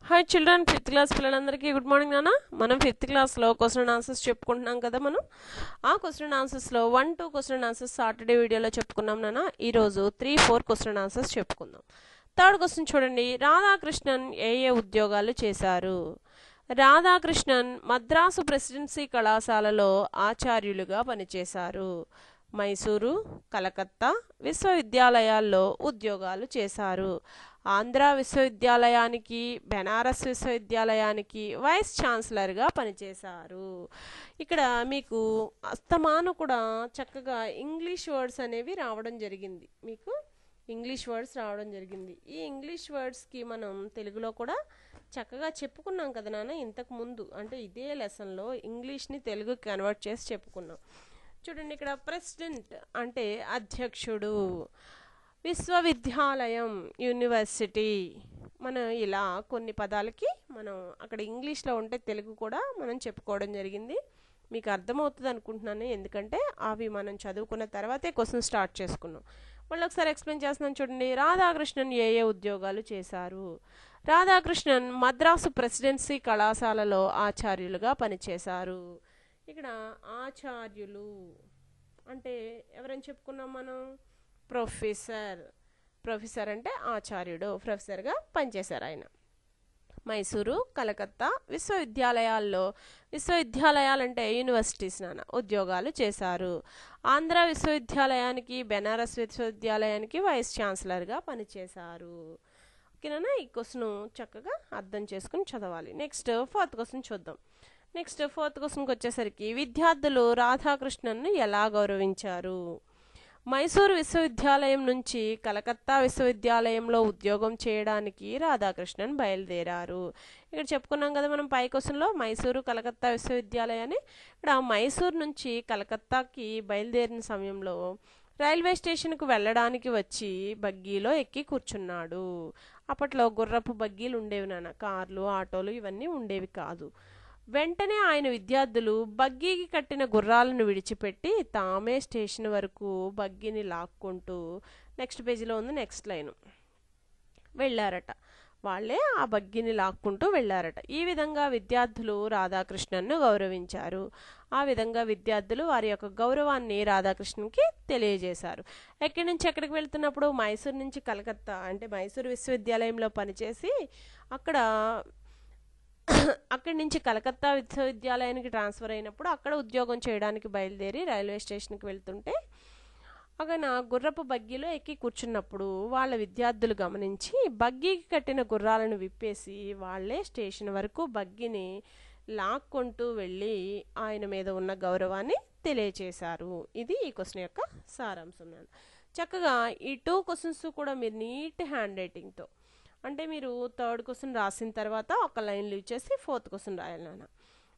Hi children, fifth class పిల్లలందరికీ good morning నాన్న. మనం ఫిఫ్త్ క్లాస్లో క్వశ్చన్ అండ్ ఆన్సర్స్ చెప్పుకుంటున్నాం కదా. మనం ఆ క్వశ్చన్ అండ్ ఆన్సర్స్లో 1-2 క్వశ్చన్ అండ్ ఆన్సర్స్ సాటర్డే వీడియోలో చెప్పుకున్నాం నాన్న. ఈరోజు 3-4 క్వశ్చన్ అండ్ ఆన్సర్స్ చెప్పుకుందాం. థర్డ్ క్వశ్చన్ చూడండి. రాధాకృష్ణన్ ఏ ఉద్యోగాలు చేశారు? రాధాకృష్ణన్ మద్రాసు ప్రెసిడెన్సీ కళాశాలలో ఆచార్యులుగా పనిచేశారు. మైసూరు, కలకత్తా విశ్వవిద్యాలయాల్లో ఉద్యోగాలు చేశారు. ఆంధ్ర విశ్వవిద్యాలయానికి, బెనారస్ విశ్వవిద్యాలయానికి వైస్ ఛాన్సలర్గా పనిచేశారు. ఇక్కడ మీకు అస్తమాను కూడా చక్కగా ఇంగ్లీష్ వర్డ్స్ అనేవి రావడం జరిగింది. మీకు ఇంగ్లీష్ వర్డ్స్ రావడం జరిగింది. ఈ ఇంగ్లీష్ వర్డ్స్కి మనం తెలుగులో కూడా చక్కగా చెప్పుకున్నాం కదా నాన్న ఇంతకు ముందు. అంటే ఇదే లెసన్లో ఇంగ్లీష్ని తెలుగుకి కన్వర్ట్ చేసి చెప్పుకున్నాం. చూడండి, ఇక్కడ ప్రెసిడెంట్ అంటే అధ్యక్షుడు, విశ్వవిద్యాలయం యూనివర్సిటీ. మనం ఇలా కొన్ని పదాలకి మనం అక్కడ ఇంగ్లీష్లో ఉంటే తెలుగు కూడా మనం చెప్పుకోవడం జరిగింది. మీకు అర్థమవుతుంది అనుకుంటున్నాను, ఎందుకంటే అవి మనం చదువుకున్న తర్వాతే క్వశ్చన్ స్టార్ట్ చేసుకున్నాం. మళ్ళీ ఒకసారి ఎక్స్ప్లెయిన్ చేస్తున్నాను చూడండి. రాధాకృష్ణన్ ఏ ఉద్యోగాలు చేశారు? రాధాకృష్ణన్ మద్రాసు ప్రెసిడెన్సీ కళాశాలలో ఆచార్యులుగా పనిచేశారు. ఇక్కడ ఆచార్యులు అంటే ఎవరని చెప్పుకున్నాం మనం? ప్రొఫెసర్ అంటే ఆచార్యుడు, ప్రొఫెసర్గా పనిచేశారు ఆయన. మైసూరు, కలకత్తా విశ్వవిద్యాలయాలంటే యూనివర్సిటీస్ నాన్న ఉద్యోగాలు చేశారు. ఆంధ్ర విశ్వవిద్యాలయానికి, బెనారస్ విశ్వవిద్యాలయానికి వైస్ ఛాన్సలర్గా పనిచేశారు. ఓకేనా? ఈ క్వశ్చన్ చక్కగా అర్థం చేసుకుని చదవాలి. నెక్స్ట్ ఫోర్త్ క్వశ్చన్ చూద్దాం. నెక్స్ట్ ఫోర్త్ క్వశ్చన్కి వచ్చేసరికి విద్యార్థులు రాధాకృష్ణన్ను ఎలా గౌరవించారు? మైసూరు విశ్వవిద్యాలయం నుంచి కలకత్తా విశ్వవిద్యాలయంలో ఉద్యోగం చేయడానికి రాధాకృష్ణన్ బయలుదేరారు. ఇక్కడ చెప్పుకున్నాం కదా మనం పై క్వశ్చన్లో మైసూరు, కలకత్తా విశ్వవిద్యాలయాన్ని. ఇక్కడ మైసూరు నుంచి కలకత్తాకి బయలుదేరిన సమయంలో రైల్వే స్టేషన్కు వెళ్ళడానికి వచ్చి బగ్గీలో ఎక్కి కూర్చున్నాడు. అప్పట్లో గుర్రపు బగ్గీలు ఉండేవి నాన్న, కార్లు, ఆటోలు ఇవన్నీ ఉండేవి కాదు. వెంటనే ఆయన విద్యార్థులు బగ్గీకి కట్టిన గుర్రాలను విడిచిపెట్టి తామే స్టేషన్ వరకు బగ్గీని లాక్కుంటూ, నెక్స్ట్ పేజీలో ఉంది నెక్స్ట్ లైన్, వెళ్ళారట. వాళ్ళే ఆ బగ్గీని లాక్కుంటూ వెళ్ళారట. ఈ విధంగా విద్యార్థులు రాధాకృష్ణన్ను గౌరవించారు. ఆ విధంగా విద్యార్థులు వారి యొక్క గౌరవాన్ని రాధాకృష్ణన్కి తెలియజేశారు. ఎక్కడి నుంచి ఎక్కడికి వెళ్తున్నప్పుడు? మైసూరు నుంచి కలకత్తా, అంటే మైసూరు విశ్వవిద్యాలయంలో పనిచేసి అక్కడి నుంచి కలకత్తా విశ్వవిద్యాలయానికి ట్రాన్స్ఫర్ అయినప్పుడు అక్కడ ఉద్యోగం చేయడానికి బయలుదేరి రైల్వే స్టేషన్కి వెళ్తుంటే అక్కడ గుర్రపు బగ్గీలో ఎక్కి కూర్చున్నప్పుడు వాళ్ళ విద్యార్థులు గమనించి బగ్గీకి కట్టిన గుర్రాలను విప్పేసి వాళ్ళే స్టేషన్ వరకు బగ్గీని లాక్కుంటూ వెళ్ళి ఆయన మీద ఉన్న గౌరవాన్ని తెలియచేశారు. ఇది ఈ క్వశ్చన్ యొక్క సారాంశం. చక్కగా ఈ 2 క్వశ్చన్స్ కూడా మీరు నీట్ హ్యాండ్ రైటింగ్తో, అంటే మీరు థర్డ్ క్వశ్చన్ రాసిన తర్వాత ఒక లైన్ లీవ్ చేసి ఫోర్త్ క్వశ్చన్ రాయాలి నాన్న.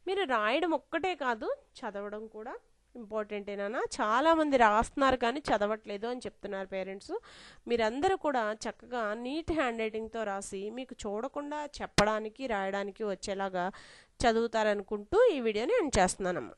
మీరు రాయడం ఒక్కటే కాదు, చదవడం కూడా ఇంపార్టెంటేనా. చాలామంది రాస్తున్నారు కానీ చదవట్లేదు అని చెప్తున్నారు పేరెంట్స్. మీరందరూ కూడా చక్కగా నీట్ హ్యాండ్ రైటింగ్తో రాసి మీకు చూడకుండా చెప్పడానికి, రాయడానికి వచ్చేలాగా చదువుతారనుకుంటూ ఈ వీడియోని ఎండ్ చేస్తున్నానమ్మా.